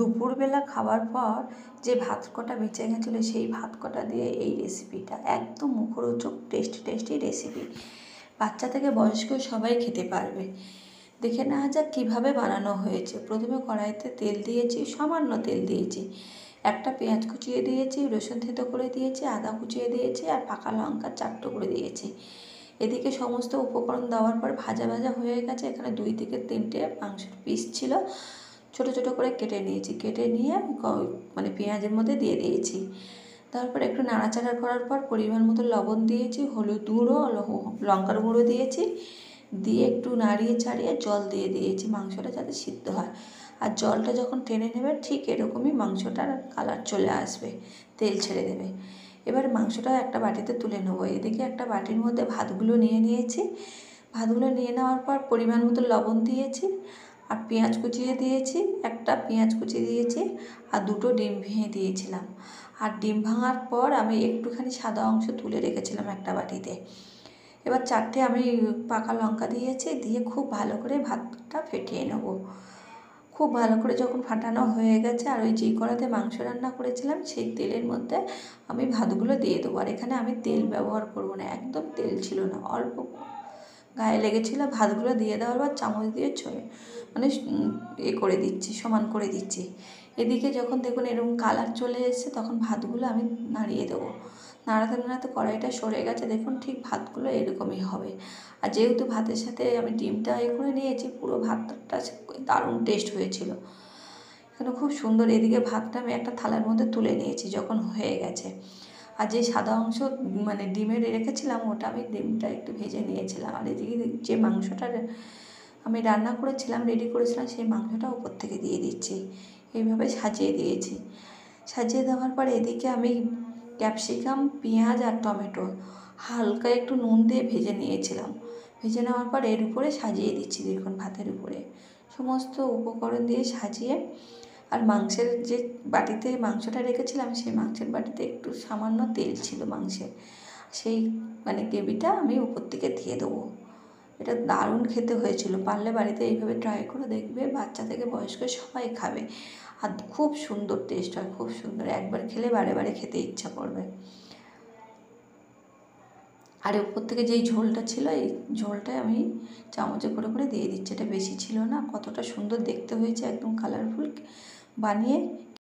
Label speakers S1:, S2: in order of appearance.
S1: দুপুরবেলা খাওয়ার পর যে ভাত কটা বেঁচে গেছিলো সেই ভাত কটা দিয়ে এই রেসিপিটা একদম মুখরোচক টেস্টি রেসিপি। বাচ্চা থেকে বয়স্ক সবাই খেতে পারবে। দেখে নেওয়া যাক কীভাবে বানানো হয়েছে। প্রথমে কড়াইতে তেল দিয়েছি, সামান্য তেল দিয়েছি, একটা পেঁয়াজ কুচিয়ে দিয়েছি, রসুন থেতো করে দিয়েছি, আদা কুচিয়ে দিয়েছি আর পাকা লঙ্কা 4 টুকরো দিয়েছি। এদিকে সমস্ত উপকরণ দেওয়ার পর ভাজা হয়ে গেছে। এখানে 2 থেকে 3টে মাংসের পিস ছিল, ছোটো ছোটো করে কেটে নিয়েছি। কেটে নিয়ে পেঁয়াজের মধ্যে দিয়ে দিয়েছি। তারপর একটু নাড়াচাড়া করার পর পরিমাণ মতো লবণ দিয়েছি, হলুদ গুঁড়ো, লঙ্কার গুঁড়ো দিয়েছি, দিয়ে একটু নাড়িয়ে চাড়িয়ে জল দিয়ে দিয়েছি মাংসটা যাতে সিদ্ধ হয়। আর জলটা যখন টেনে নেবে ঠিক এরকমই মাংসটার কালার চলে আসবে, তেল ছেড়ে দেবে। এবার মাংসটা একটা বাটিতে তুলে নেবো। এদিকে একটা বাটির মধ্যে ভাতগুলো নিয়ে নিয়েছি। ভাতগুলো নিয়ে নেওয়ার পর পরিমাণ মতো লবণ দিয়েছি আর পেঁয়াজ কুচিয়ে দিয়েছি, একটা পেঁয়াজ কুচি দিয়েছি আর 2টো ডিম ভেঙে দিয়েছিলাম। আর ডিম ভাঙার পর আমি একটুখানি সাদা অংশ তুলে রেখেছিলাম একটা বাটিতে। এবার 4টে আমি পাকা লঙ্কা দিয়েছি, দিয়ে খুব ভালো করে ভাতটা ফেটিয়ে নেব। খুব ভালো করে যখন ফাটানো হয়ে গেছে আর ওই যেই কড়াতে মাংস রান্না করেছিলাম সেই তেলের মধ্যে আমি ভাতগুলো দিয়ে দেবো। আর এখানে আমি তেল ব্যবহার করব না, একদম তেল ছিল না, অল্প গায়ে লেগেছিলো। ভাতগুলো দিয়ে দেওয়ার পর চামচ দিয়ে করে দিচ্ছি, সমান করে দিচ্ছি। এদিকে যখন দেখুন এরকম কালার চলে এসেছে তখন ভাতগুলো আমি নাড়িয়ে দেবো। নাড়াতে কড়াইটা সরে গেছে, দেখুন ঠিক ভাতগুলো এরকমই হবে। আর যেহেতু ভাতের সাথে আমি ডিমটা করে নিয়েছি, পুরো ভাতটা দারুণ টেস্ট হয়েছিল, এখানে খুব সুন্দর। এদিকে ভাতটা আমি একটা থালার মধ্যে তুলে নিয়েছি যখন হয়ে গেছে। আর যে সাদা অংশ ডিমের রেখেছিলাম ওটা আমি ডিমটা একটু ভেজে নিয়েছিলাম। আর এদিকে যে মাংসটা আমি রান্না করেছিলাম, রেডি করেছিলাম, সেই মাংসটা উপর থেকে দিয়ে দিচ্ছি। এইভাবে সাজিয়ে দিয়েছি। সাজিয়ে দেওয়ার পর এদিকে আমি ক্যাপসিকাম, পেঁয়াজ আর টমেটো হালকা একটু নুন দিয়ে ভেজে নিয়েছিলাম। ভেজে নেওয়ার পর এর উপরে সাজিয়ে দিচ্ছি। দেখুন ভাতের উপরে সমস্ত উপকরণ দিয়ে সাজিয়ে, আর মাংসের যে বাটিতে মাংসটা রেখেছিলাম সেই মাংসের বাটিতে একটু সামান্য তেল ছিল মাংসের, সেই গ্রেভিটা আমি উপর থেকে দিয়ে দেবো। এটা দারুণ খেতে হয়েছিল। পারলে বাড়িতে এইভাবে ট্রাই করে দেখবে, বাচ্চা থেকে বয়স্ক সবাই খাবে। আর খুব সুন্দর টেস্ট হয়, খুব সুন্দর। একবার খেলে বারে খেতে ইচ্ছা করবে। আর উপর থেকে যেই ঝোলটা ছিল এই ঝোলটাই আমি চামচে করে দিয়ে দিচ্ছি। এটা বেশি ছিল না। কতটা সুন্দর দেখতে হয়েছে, একদম কালারফুল বানিয়ে